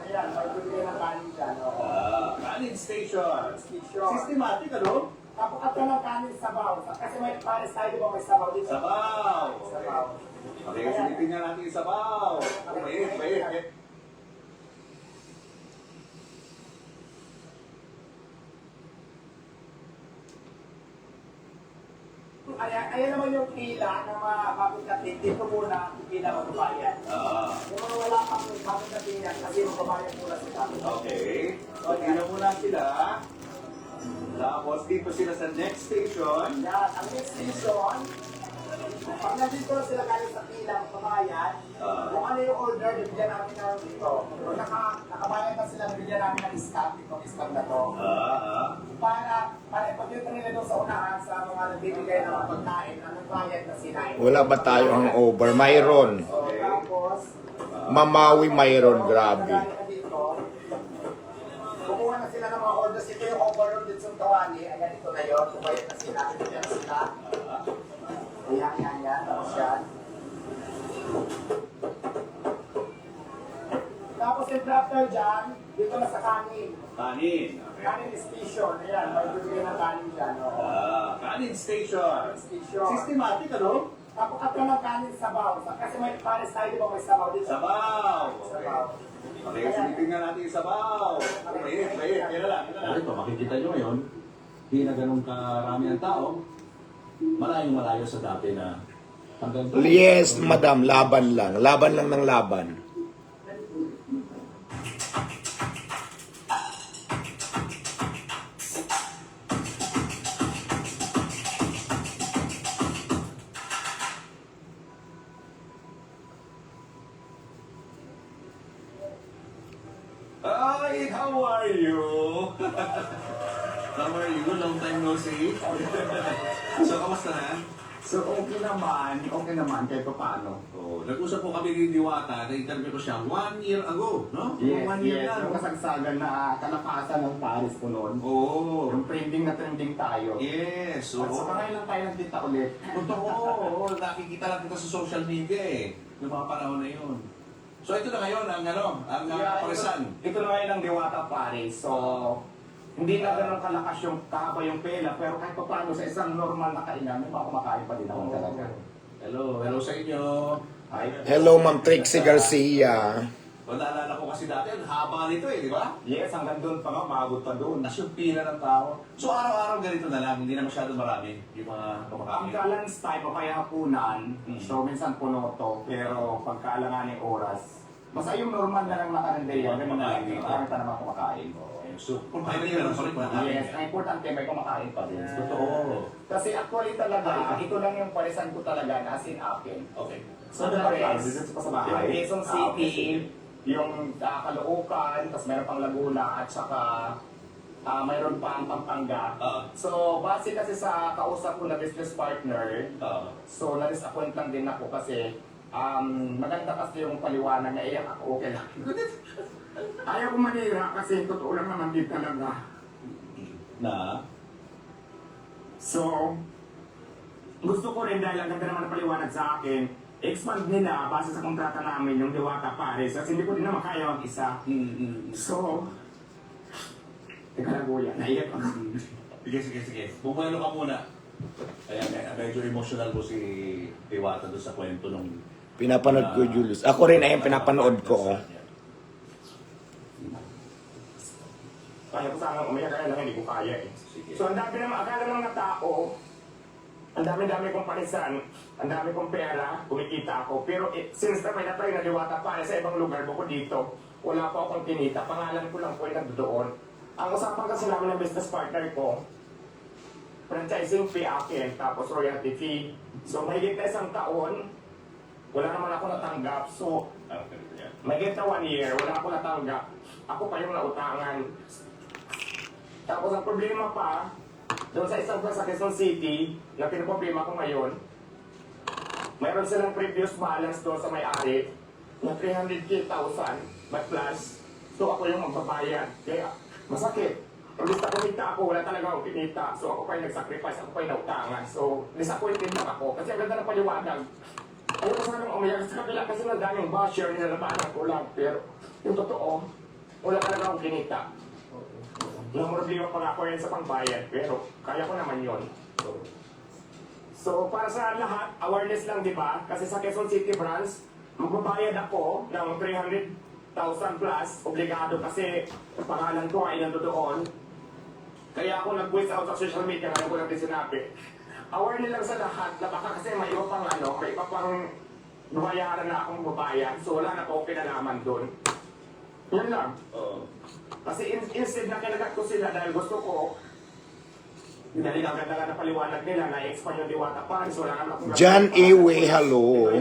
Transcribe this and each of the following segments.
Ayan, may bibigay ng kanin dyan. Kanin station. Station. Systematic, ano? Tapakat ka ng kanin sabaw. Kasi may pares tayo, di ba may sabaw dito? Sabaw. Sabaw. Okay, silipin nga natin yung sabaw. Mainit. Ayan naman yung pila na mapapagdating. Dito muna ang pila magbabayan. Yung mga wala pang mapagdating yan kasi magbabayan muna sila. Okay. So, dito muna sila. Tapos, dito sila sa next station. Yan, ang next station, pag nandito sila galing sa pila magbabayan, kung ano yung order, bibigyan namin ng dito. Kung nakabayan na sila, bibigyan namin ng discount itong discount na to. Para ipagkita nila doon sa unahan sa mga nagbibigay ng mga pagkain na nagbayad na sila. Wala ba tayo ang over? Mayroon. So, tapos, Mamawi mayroon, grabe. kumuha na sila ng mga orders. Ito yung overload din sa Tawani. Ayan, ito na yun. Kumayat na sila. Bibigyan na sila. Ayan. Tapos yan. Tapos yung after dyan, dito na sa kanin. Kanin. Kanin station. Ayan, may bibigay ng kanin dyan. Kanin station. Station. Systematic, ano? Tapakat ka ng kanin sabaw. Kasi may pares tayo, di ba may sabaw dito? Sabaw. Sabaw. Okay, silipin nga natin yung sabaw. Mainit. Kaya lang. Ito, makikita nyo ngayon, hindi na ganun karami ang tao. Malayo sa dati na hanggang doon. Yes, madam, laban lang. Laban lang ng laban. Hi, how are you? How are you? Long time no see. So, kamusta na? So, okay naman kahit paano. Oh, nag-usap po kami ni Diwata, na-interview ko siya 1 year ago, no? 1 year na. Yung kasagsagan na kalakasan ng Paris ko noon. Oo. Yung trending tayo. Yes. At saka ngayon lang tayo nagkita ulit. Totoo. Oo, nakikita lang kita sa social media eh. Yung mga panahon na yun. So, ito na ngayon ang parisan. Ito na ngayon ang Diwata Paris. So, hindi na ganun kalakas yung kahaba yung pela, pero kahit paano sa isang normal na kainan, may mga kumakain pa din ako talaga. Hello sa inyo. Ay, Hello, Ma'am Trixie Garcia. Naalala ko kasi dati, ang haba nito eh, di ba? yes, hanggang doon pa nga, maabot pa doon. Tapos yung pila ng tao. So, araw-araw ganito na lang, hindi na masyado marami yung mga Ang kumakain. balance time o kaya hapunan, so minsan puno to, pero pagkaalangan ng oras, basta yung normal na lang na kalendarya, ganun na lang, marami pa naman kumakain. So, kumain na yun, sorry, Yes, ang importante may kumakain pa din. Totoo. Kasi actually talaga, ito lang yung parisan ko talaga na as in akin. Okay. So the rest, Dito sa bahay, Quezon City, yung Caloocan, tapos meron pang Laguna, at saka mayroon pa ang Pampanga. So base kasi sa kausap ko na business partner, so na-disappoint lang din ako kasi maganda kasi yung paliwanag na iyak ako, okay lang. Ayaw ko manira kasi totoo lang naman din talaga. Na? So, gusto ko rin dahil ang ganda naman ng paliwanag sa akin, expand nila base sa kontrata namin yung Diwata Paris kasi hindi ko din naman kaya mag-isa. So, teka lang kuya, naiyak ako. Sige. Bumalo ka muna. Kaya medyo emotional ko si Diwata doon sa kwento nung... Pinapanood ko, Julius. Ako rin ay pinapanood ko. Kaya ko sana umiyak kaya lang hindi ko kaya eh. Sige. So, ang dami naman, akala ng mga tao, ang dami-dami kong parisan, ang dami kong pera, kumikita ako. Pero since na-try na Diwata Paris sa ibang lugar, bukod dito, wala pa akong kinita. Pangalan ko lang po yung nagdoon. Ang usapan kasi namin ng business partner ko, franchising fee akin, tapos royalty fee. So, mahigit na isang taon, wala naman ako natanggap. So, mahigit na 1 year, wala ako natanggap. Ako pa yung nautangan. Tapos ang problema pa, doon sa isang sa Quezon City, na pinaproblema ko ngayon, mayroon silang previous balance doon sa may-ari na 300,000 but plus, so ako yung magbabayad. Kaya masakit. Pag gusto kumita ako, wala talaga akong kinita. So ako pa yung nag-sacrifice, ako pa yung nautangan. So disappointed lang ako. Kasi ang ganda ng paliwanag. Ayaw ko sanang umiyak sa kapila kasi ng daming basher, nilalabanan ko lang. Pero yung totoo, wala talaga akong kinita. Walang problema pa nga ako yan sa pangbayad, pero kaya ko naman yon. So, para sa lahat, awareness lang, di ba? Kasi sa Quezon City branch, magbabayad ako ng 300,000 plus, obligado kasi ang pangalan ko ay nando doon. Kaya ako nag-voice out sa social media, ngayon ko lang din sinabi. Awareness lang sa lahat, na baka kasi may iba pang may iba pang bayaran na akong babayad, so wala na po akong kinalaman doon. Yun lang. Kasi instead na kinagat ko sila dahil gusto ko, dahil ang ganda na paliwanag nila na expand yung Diwata Paris, wala naman akong John Ewe, hello.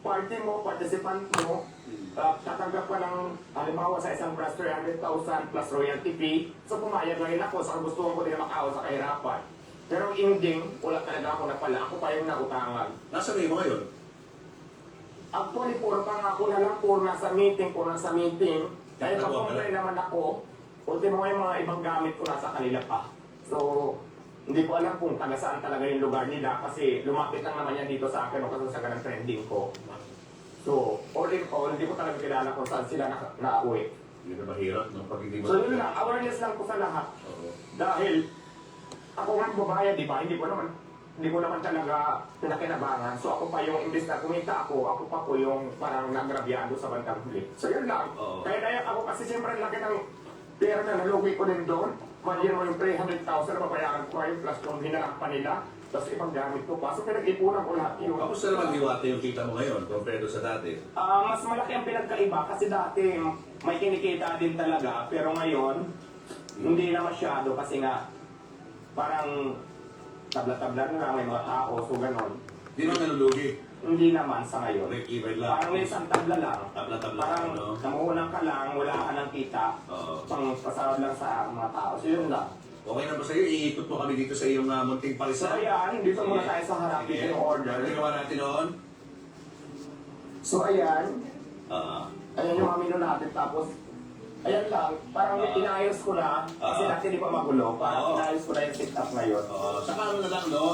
Party mo, participant mo, tatanggap ka ng, halimbawa sa isang branch, 300,000 plus royalty fee, so pumayag lang yun ako, sa gusto ko din makawa sa kahirapan. Pero ending, wala talaga ako napala, ako pa yung nautangan. Nasa mo ngayon? Actually, puro pangako na lang, puro nasa meeting. Dahil pag-comply naman ako, ultimo yung mga ibang gamit ko nasa kanila pa. So, hindi ko alam kung taga saan talaga yung lugar nila kasi lumapit lang naman yan dito sa akin o kasi sa ganang trending ko. So, all in all, hindi ko talaga kilala kung saan sila na-uwi. Hindi na mahirap, no? Pag hindi mo... So, yun lang, awareness lang ko sa lahat. Dahil, ako nga babayad, di ba? Hindi ko naman talaga pinakinabangan. So ako pa yung, imbis na kumita ako pa po yung parang nagrabyado sa bandang huli. So yun lang. Kaya nayak ako kasi siyempre laki ng pera na naluwi ko din doon. Maliyan mo yung 300,000 na babayaran ko yung plus kung hinalang pa nila. Tapos ibang gamit ko pa. So pinag-ipunan ko lahat yun. Kamusta naman Diwata yung kita mo ngayon compared sa dati? Mas malaki ang pinagkaiba kasi dati may kinikita din talaga. Pero ngayon, hindi na masyado kasi nga parang tabla-tabla na lang, may mga tao, so gano'n. Hindi naman nalulugi. Hindi naman sa ngayon. Break even lang. Parang may isang tabla lang. Tabla-tabla Parang lang, no? namuhulang ka lang, wala ka ng kita. Pang pasarap lang sa mga tao. So yun lang. Okay na ba sa'yo? Iikot mo kami dito sa iyong munting So parisan. ayan, dito muna tayo sa harap Sige. yung order. Ano ginawa natin noon? So ayan, Ah. ayan yung mga menu natin. Tapos, ayan lang, parang inayos ko na. Kasi dati di pa magulo. Parang inayos ko na yung setup ngayon. Saka ano na lang, no?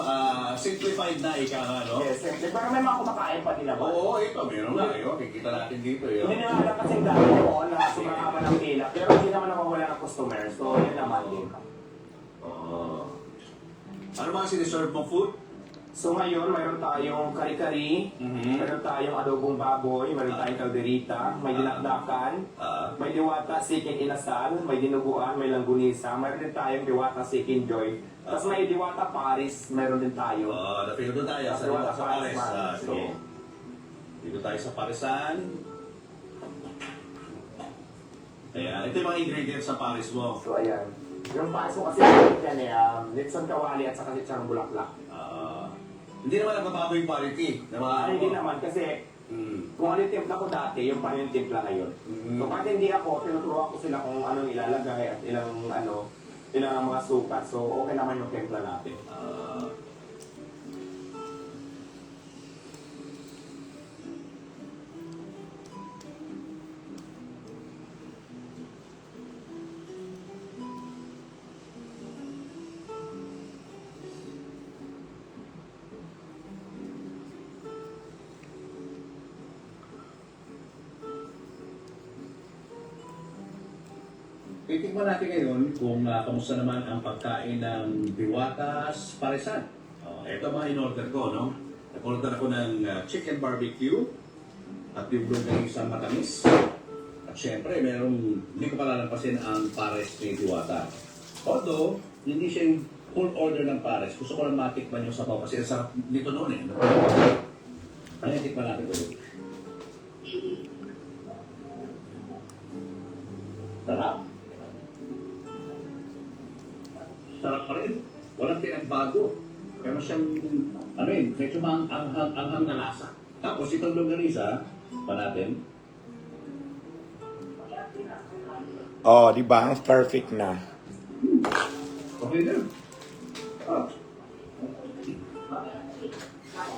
Simplified na ika nga, no? Yes, simple. Parang may mga kumakain pa din naman. Oo, ito. Meron na. Yun. Kikita natin dito. Yun. Hindi na alam kasing dati ko na sumakaman ng pila. Pero hindi naman nawawala ng customer. So, yun naman din. Ano mga siniserve mong food? So ngayon, mayroon tayong kari-kari, mayroon tayong adobong baboy, mayroon tayong kalderita, may dinakdakan, may diwata siking inasal, may dinuguan, may langgunisa, mayroon din tayong diwata siking joy. Tapos may diwata Paris, mayroon din tayo. Napilo doon tayo sa Diwata sa Paris. Paris. Sige. Dito tayo sa Parisan. Ayan. Ito yung mga ingredients sa Paris mo. So ayan. Yung Paris mo kasi yan litson kawali at saka litson bulaklak. Hindi naman nagbabago yung quality. Na mga, Hindi naman kasi kung ano yung timpla ko dati, yung pa yung timpla ngayon. So kahit hindi ako, tinuturuan ko sila kung anong ilalagay at ilang mga sukat. So okay naman yung timpla natin. Titikman natin ngayon kung kamusta naman ang pagkain ng Diwatas Parisan. Ito mga in-order ko, no? Nag-order ako ng chicken barbecue at yung isang matamis. At syempre, hindi ko palalampasin ang Pares ni Diwata. Although, hindi siya yung full order ng Pares. Gusto ko lang matikman yung sabaw kasi ang sarap dito noon eh. Ano yung tikman natin ko? Sarap. Sarap pa rin. Walang pinagbago. Pero siyang, medyo anghang na lasa. Tapos itong longganisa, pa natin. Oh, di ba? Perfect na. Okay na.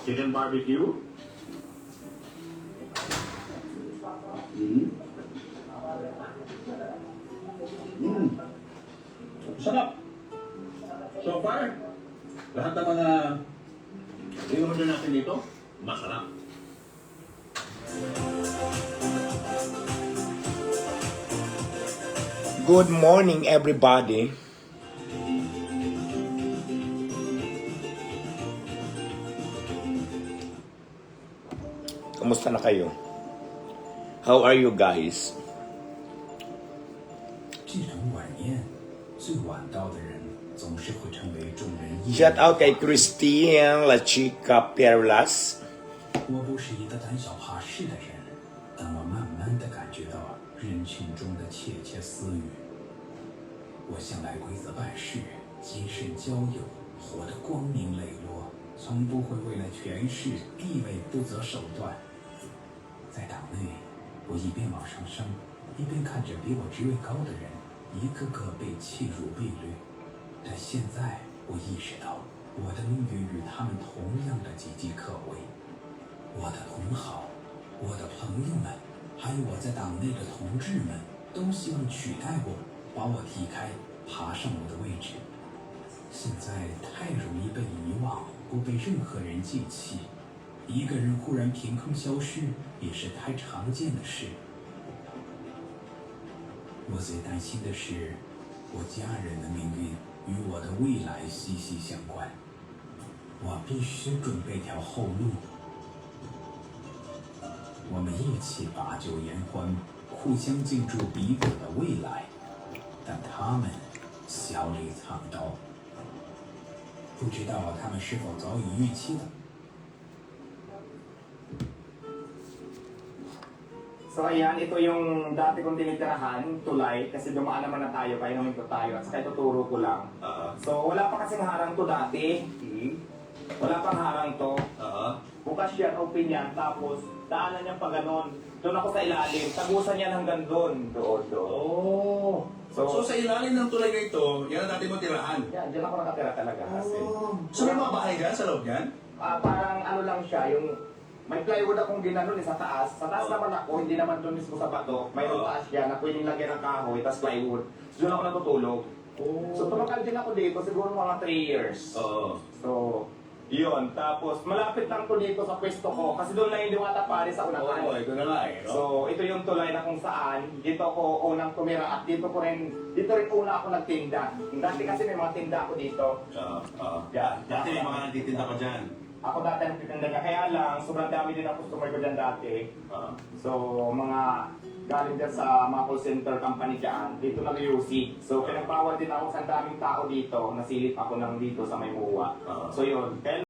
Chicken barbecue. Sarap. So far, lahat ng mga in-order natin dito, masarap. Good morning, everybody. Kumusta na kayo? How are you guys? 这种晚宴，最晚到的人总是会成为众人意 Shout 料。 out kay Christine La Chica Perlas. 我不是一个胆小怕事的人，但我慢慢的感觉到人群中的窃窃私语。我向来规则办事，谨慎交友，活得光明磊落，从不会为了权势、地位不择手段。在党内，我一边往上升，一边看着比我职位高的人一个个被弃入婢女。但现在我意识到，我的命运与他们同样的岌岌可危。我的同好，我的朋友们，还有我在党内的同志们，都希望取代我，把我踢开，爬上我的位置。现在太容易被遗忘，不被任何人记起。一个人忽然凭空消失，也是太常见的事。我最担心的是，我家人的命运与我的未来息息相关。我必须准备条后路。我们一起把酒言欢，互相敬祝彼此的未来，但他们小李藏刀，不知道他们是否早已预期了。 So ayan, ito yung dati kong tinitirahan, tulay, kasi dumaan naman na tayo, kaya naman ito tayo, at saka ituturo ko lang. So wala pa kasing harang to dati, wala pang harang to. Bukas yan, open yan, tapos daanan niya pa ganon. Doon ako sa ilalim, tagusan yan hanggang doon, doon. Oh. So sa ilalim ng tulay na ito, yan ang dati mo tirahan. Yan, dyan ako nakatira talaga kasi. So may mga bahay dyan sa loob yan? Parang ano lang siya, yung may plywood akong ginanon sa taas. Sa taas naman ako, hindi naman doon mismo sa bato. Mayroong taas siya na pwedeng lagyan ng kahoy, tapos plywood. So doon ako natutulog. So tumakal din ako dito, siguro mga 3 years. So, yun. Tapos malapit lang to dito sa pwesto ko, kasi doon lang yung Diwata Pare sa unahan. Ito na nga eh. No? So, ito yung tulay na kung saan, dito ako unang tumira at dito rin una ako nagtinda. Dati kasi may mga tinda ako dito. Yan. Dati may mga nagtitinda pa dyan. Ako dati nagtitinda niya, kaya lang, sobrang dami din ang customer ko dyan dati. So, mga galing dyan sa mga call center company dyan, dito nag-UC. So, pinagbawal din ako sa daming tao dito, nasilip ako ng dito sa may muwa. So, yun. Kaya